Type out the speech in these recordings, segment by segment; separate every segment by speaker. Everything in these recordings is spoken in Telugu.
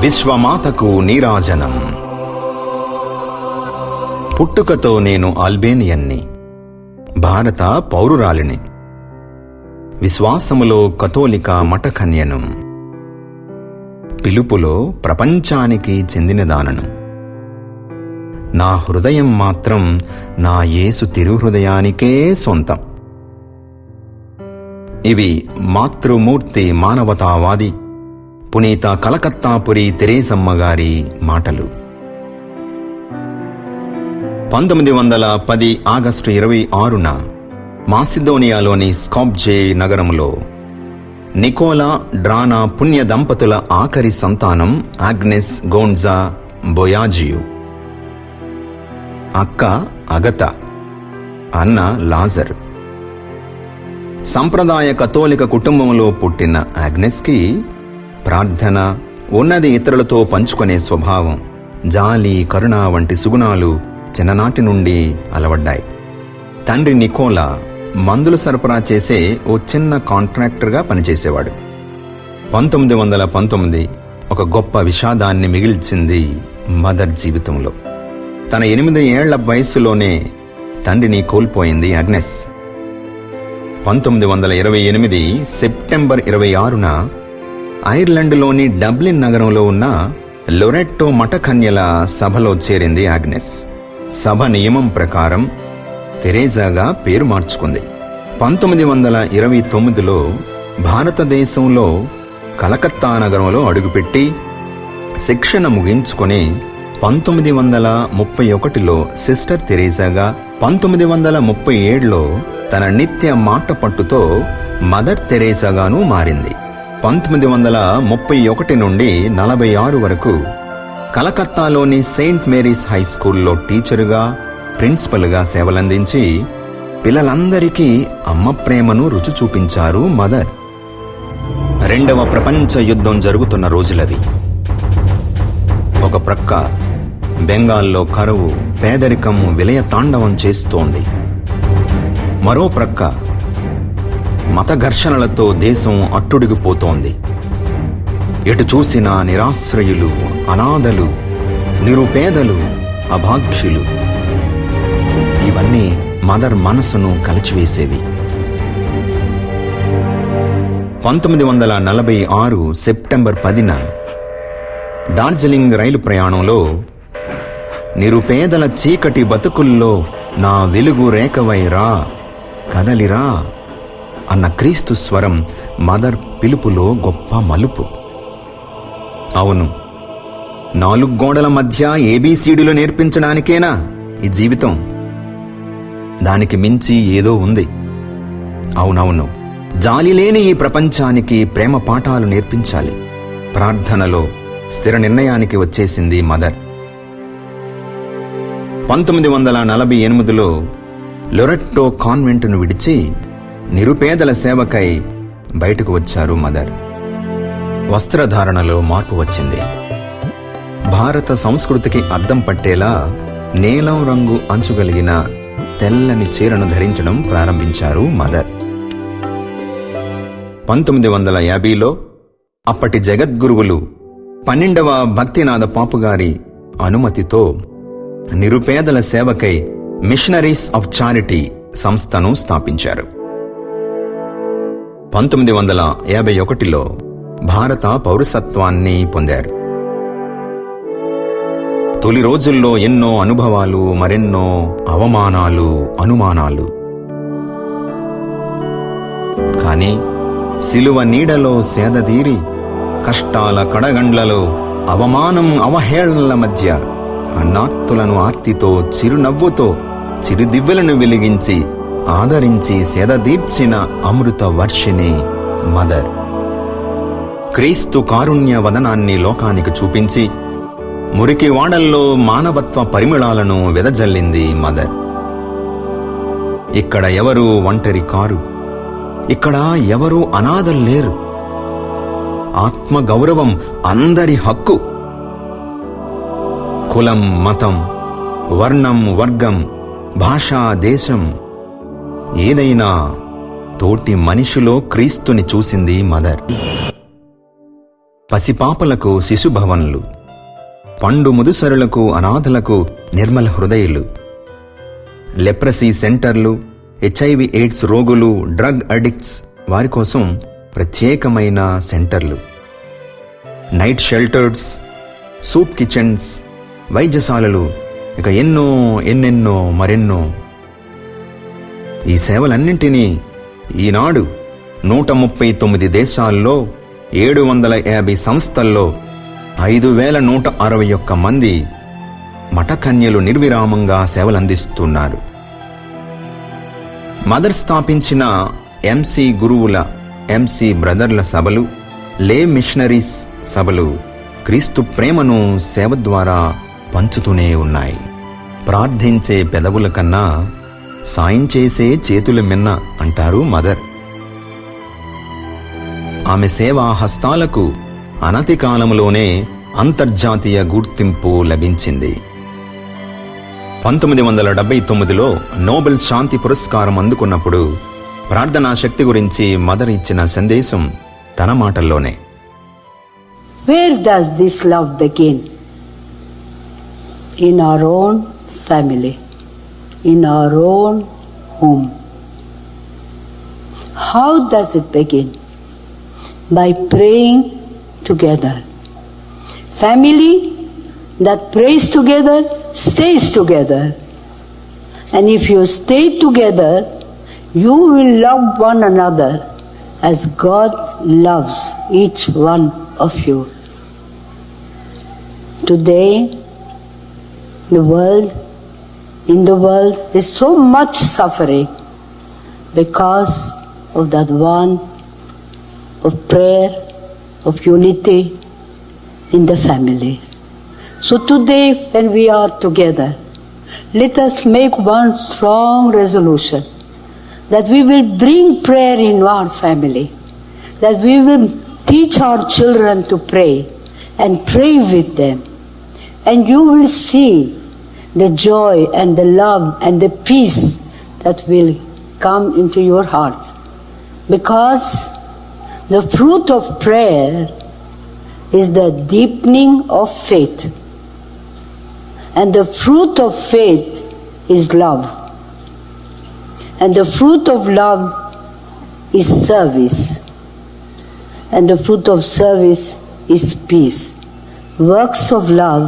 Speaker 1: విశ్వమాతకు నీరాజనం. పుట్టుకతో నేను అల్బేనియన్ని, భారత పౌరురాలిని, విశ్వాసములో కథోలిక మఠకన్యను, పిలుపులో ప్రపంచానికి చెందినదానను. నా హృదయం మాత్రం నా యేసు తిరుహృదయానికే సొంతం. ఇవి మాతృమూర్తి మానవతావాది పునీత కలకత్తాపురి తెరేసమ్మ గారి మాటలు. 1910 ఆగస్టు 26న మాసిదోనియాలోని స్కాప్జే నగరంలో నికోలా డ్రానా పుణ్య దంపతుల ఆఖరి సంతానం ఆగ్నెస్ గోండ్జా బొయాజియు. అక్క అగత, అన్న లాజర్. సంప్రదాయ కథోలిక కుటుంబంలో పుట్టిన ఆగ్నెస్కి ప్రార్థన, ఉన్నది ఇతరులతో పంచుకునే స్వభావం, జాలి, కరుణ వంటి సుగుణాలు చిన్ననాటి నుండి అలవడ్డాయి. తండ్రి నికోలా మందులు సరఫరా చేసే ఓ చిన్న కాంట్రాక్టర్గా పనిచేసేవాడు. 1919 ఒక గొప్ప విషాదాన్ని మిగిల్చింది మదర్ జీవితంలో. తన 8 ఏళ్ల వయస్సులోనే తండ్రిని కోల్పోయింది ఆగ్నెస్. 1928 సెప్టెంబర్ 26న ఐర్లాండ్లోని డబ్లిన్ నగరంలో ఉన్న లొరెట్టో మఠకన్యల సభలో చేరింది ఆగ్నెస్. సభ నియమం ప్రకారం తెరేజాగా పేరు మార్చుకుంది. 1929లో భారతదేశంలో కలకత్తా నగరంలో అడుగుపెట్టి శిక్షణ ముగించుకొని 1931లో సిస్టర్ తెరేజాగా, 1937లో తన నిత్య మాట పట్టుతో మదర్ తెరేసాగాను మారింది. 1931 నుండి 46 వరకు కలకత్తాలోని సెయింట్ మేరీస్ హై స్కూల్లో టీచరుగా, ప్రిన్సిపల్గా సేవలందించి పిల్లలందరికీ అమ్మ ప్రేమను రుచి చూపించారు మదర్. 2వ ప్రపంచ యుద్ధం జరుగుతున్న రోజులవి. ఒక ప్రక్క బెంగాల్లో కరువు, పేదరికం విలయ తాండవం చేస్తోంది. మరో ప్రక్క మత ఘర్షణలతో దేశం అట్టుడిగిపోతోంది. ఎటు చూసినా నిరాశ్రయులు, అనాథలు, నిరుపేదలు, అభాగ్యులు. ఇవన్నీ మదర్ మనసును కలిచివేసేవి. 1946 సెప్టెంబర్ 10న డార్జిలింగ్ రైలు ప్రయాణంలో నిరుపేదల చీకటి బతుకుల్లో నా వెలుగు రేఖవైరా, కదలిరా అన్న క్రీస్తు స్వరం మదర్ పిలుపులో గొప్ప మలుపు. అవును, 4 గోడల మధ్య ఏబీసీడీలు నేర్పించడానికేనా ఈ జీవితం? దానికి మించి ఏదో ఉంది. అవునవును, జాలి లేని ఈ ప్రపంచానికి ప్రేమ పాఠాలు నేర్పించాలి. ప్రార్థనలో స్థిర నిర్ణయానికి వచ్చేసింది మదర్. 1948లో లొరెట్టో కాన్వెంటును విడిచి నిరుపేదల సేవకై బయటకు వచ్చారు మదర్. వస్త్రధారణలో మార్పు వచ్చింది. భారత సంస్కృతికి అద్దం పట్టేలా నీలం రంగు అంచుగలిగిన తెల్లని చీరను ధరించడం ప్రారంభించారు మదర్. 1950లో అప్పటి జగద్గురువులు 12వ భక్తినాథ పాపుగారి అనుమతితో నిరుపేదల సేవకై మిషనరీస్ ఆఫ్ చారిటీ సంస్థను స్థాపించారు. 1951లో భారత పౌరసత్వాన్ని పొందారు. తొలి రోజుల్లో ఎన్నో అనుభవాలు, మరెన్నో అవమానాలు, అనుమానాలు. కానీ సిలువ నీడలో సేదదీరి, కష్టాల కడగండ్లలో, అవమానం అవహేళనల మధ్య అన్నార్తులను ఆర్తితో, చిరునవ్వుతో, చిరుదివ్వెలను వెలిగించి ఆదరించి సేదదీర్చిన అమృత వర్షిణి మదర్. క్రీస్తు కారుణ్య వదనాన్ని లోకానికి చూపించి మురికి వాడల్లో మానవత్వ పరిమళాలను వెదజల్లింది మదర్. ఇక్కడ ఎవరూ ఒంటరి కారు, ఇక్కడ ఎవరూ అనాథల్లేరు. ఆత్మగౌరవం అందరి హక్కు. కులం, మతం, వర్ణం, వర్గం, భాష, దేశం ఏదైనా తోటి మనిషిలో క్రీస్తుని చూసింది మదర్. పసిపాపలకు శిశుభవన్లు, పండు ముదుసరులకు అనాథలకు నిర్మల హృదయులు, లెప్రసీ సెంటర్లు, HIV AIDS రోగులు, డ్రగ్ అడిక్ట్స్ వారి కోసం ప్రత్యేకమైన సెంటర్లు, నైట్ షెల్టర్స్, సూప్ కిచెన్స్, వైద్యశాలలు, ఇక ఎన్నెన్నో మరెన్నో. ఈ సేవలన్నింటినీ ఈనాడు 139 దేశాల్లో 750 సంస్థల్లో 5161 మంది మఠకన్యలు నిర్విరామంగా సేవలందిస్తున్నారు. మదర్ స్థాపించిన MC గురువుల, MC బ్రదర్ల సభలు, లే మిషనరీస్ సభలు క్రీస్తు ప్రేమను సేవ ద్వారా పంచుతూనే ఉన్నాయి. ప్రార్థించే పెదవుల కన్నా సాయం చేసే చేతుల మిన్న అంటారు మదర్. ఆమె సేవా హస్తాలకు అనతి కాలంలోనే అంతర్జాతీయ గుర్తింపు లభించింది. 1979లో నోబెల్ శాంతి పురస్కారం అందుకున్నప్పుడు ప్రార్థనా శక్తి గురించి మదర్ ఇచ్చిన సందేశం తన మాటల్లోనే.
Speaker 2: Where does this love begin? In our own family, in our own home. How does it begin? By praying together. Family that prays together stays together. And if you stay together, you will love one another as God loves each one of you. Today, in the world, there's so much suffering because of that want of prayer, of unity in the family. So today, when we are together, let us make one strong resolution that we will bring prayer in our family, that we will teach our children to pray and pray with them. And you will see the joy and the love and the peace that will come into your hearts. Because the fruit of prayer is the deepening of faith. And the fruit of faith is love. And the fruit of love is service. And the fruit of service is peace. Works of love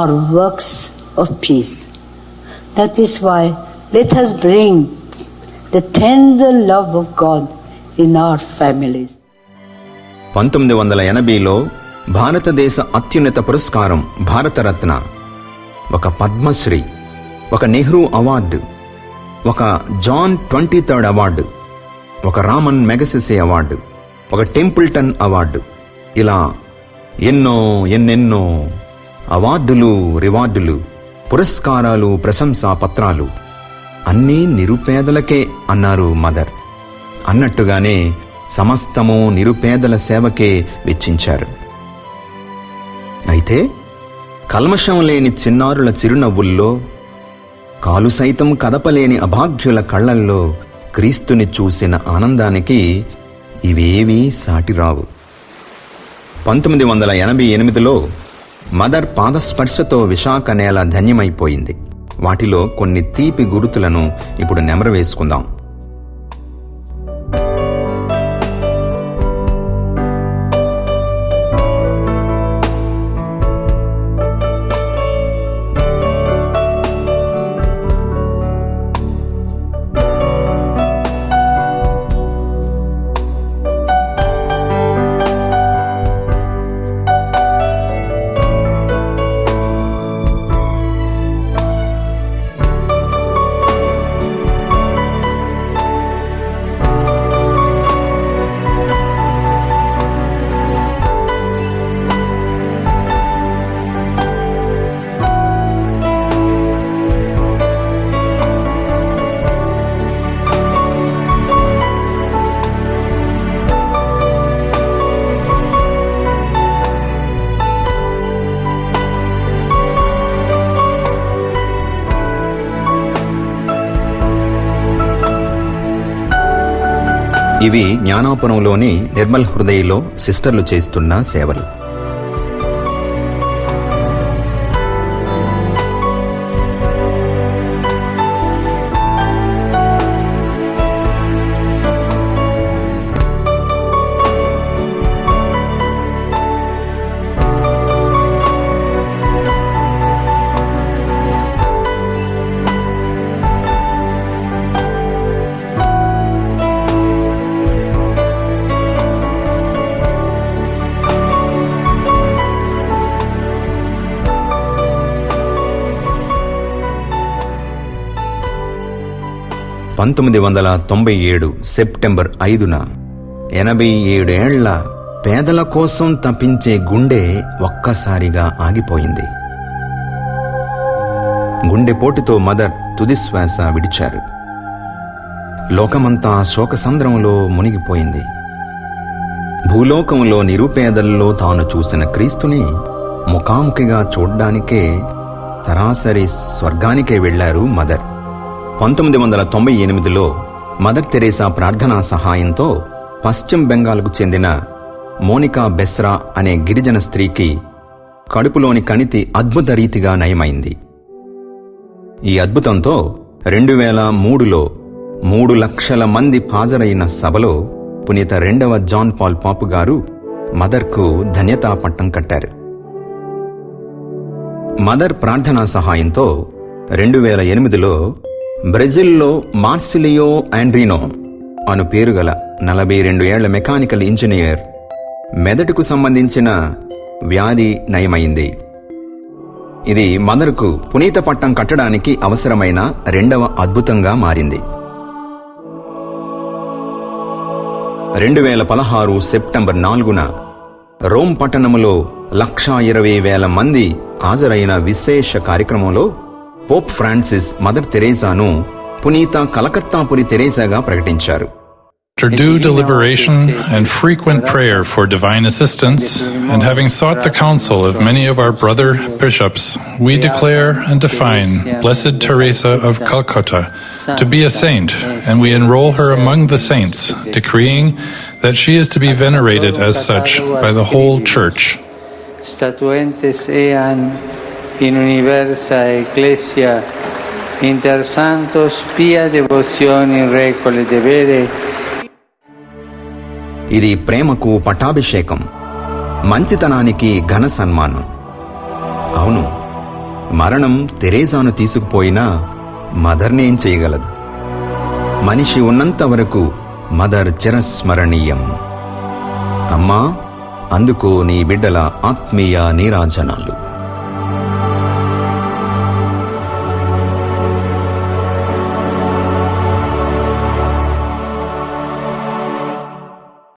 Speaker 2: are works of peace. That is why let us bring the tender love of God in our families.
Speaker 1: 1980లో భారతదేశ అత్యున్నత పురస్కారం భారతరత్న, ఒక పద్మశ్రీ, ఒక నెహ్రూ అవార్డు, ఒక జాన్ 23rd అవార్డు, ఒక రామన్ మెగసెసే అవార్డు, ఒక టెంపుల్టన్ అవార్డు, ఇలా ఎన్నెన్నో అవార్డులు, రివార్డులు, పురస్కారాలు, ప్రశంసా పత్రాలు అన్నీ నిరుపేదలకే అన్నారు మదర్. అన్నట్టుగానే సమస్తము నిరుపేదల సేవకే వెచ్చించారు. అయితే కల్మషం లేని చిన్నారుల చిరునవ్వుల్లో, కాలు సైతం కదపలేని అభాగ్యుల కళ్లల్లో క్రీస్తుని చూసిన ఆనందానికి ఇవేవీ సాటిరావు. 1988లో మదర్ పాదస్పర్శతో విశాఖ నేల ధన్యమైపోయింది. వాటిలో కొన్ని తీపి గురుతులను ఇప్పుడు నెమరు వేసుకుందాం. ఇవి జ్ఞానాపురంలోని నిర్మల్ హృదయలో సిస్టర్లు చేస్తున్న సేవలు. (1997) సెప్టెంబర్ 5న 87 ఏళ్ల పేదల కోసం తప్పించే గుండె ఒక్కసారిగా ఆగిపోయింది. గుండెపోటుతో మదర్ తుదిశ్వాస విడిచారు. లోకమంతా శోకసంద్రంలో మునిగిపోయింది. భూలోకంలో నిరుపేదల్లో తాను చూసిన క్రీస్తుని ముఖాముఖిగా చూడ్డానికే సరాసరి స్వర్గానికే వెళ్లారు మదర్. 1998లో మదర్ తెరేసా ప్రార్థనా సహాయంతో పశ్చిమ బెంగాల్కు చెందిన మోనికా బెస్రా అనే గిరిజన స్త్రీకి కడుపులోని కణితి అద్భుత రీతిగా నయమైంది. ఈ అద్భుతంతో 2003లో 3 లక్షల మంది హాజరైన సభలో పునీత 2వ జాన్ పాల్ పాపు గారు మదర్కు ధన్యతా పట్టం కట్టారు. మదర్ ప్రార్థనా సహాయంతో 2008లో బ్రెజిల్లో మార్సిలియో ఆండ్రినో అను పేరుగల 42 ఏళ్ల మెకానికల్ ఇంజనీర్ మెదడుకు సంబంధించిన వ్యాధి నయమైంది. ఇది మదర్కు పునీత పట్టం కట్టడానికి అవసరమైన 2వ అద్భుతంగా మారింది. 2016 సెప్టెంబర్ 4న రోమ్ పట్టణములో 120,000 మంది హాజరైన విశేష కార్యక్రమంలో పోప్ ఫ్రాన్సిస్ మదర్ తెరేసాను పునీత కలకత్తాపురి తెరేసాగా ప్రకటించారు.
Speaker 3: After due deliberation and frequent prayer for divine assistance, and having sought the counsel of many of our brother bishops, we declare and define Blessed Teresa of Calcutta to be a saint, and we enroll her among the saints, decreeing that she is to be venerated as such by the whole Church.
Speaker 4: Statuentes ean in universa ecclesia inter santos pia devotione recole devere.
Speaker 1: ఇది ప్రేమకు పట్టాభిషేకం, మంచితనానికి ఘన సన్మానం. అవును, మరణం తెరేసాను తీసుకుపోయినా మదర్నేం చేయగలదు. మనిషి ఉన్నంత వరకు మదర్ చిరస్మరణీయం. అమ్మా, అందుకు నీ బిడ్డల ఆత్మీయ నీరాజనాలు.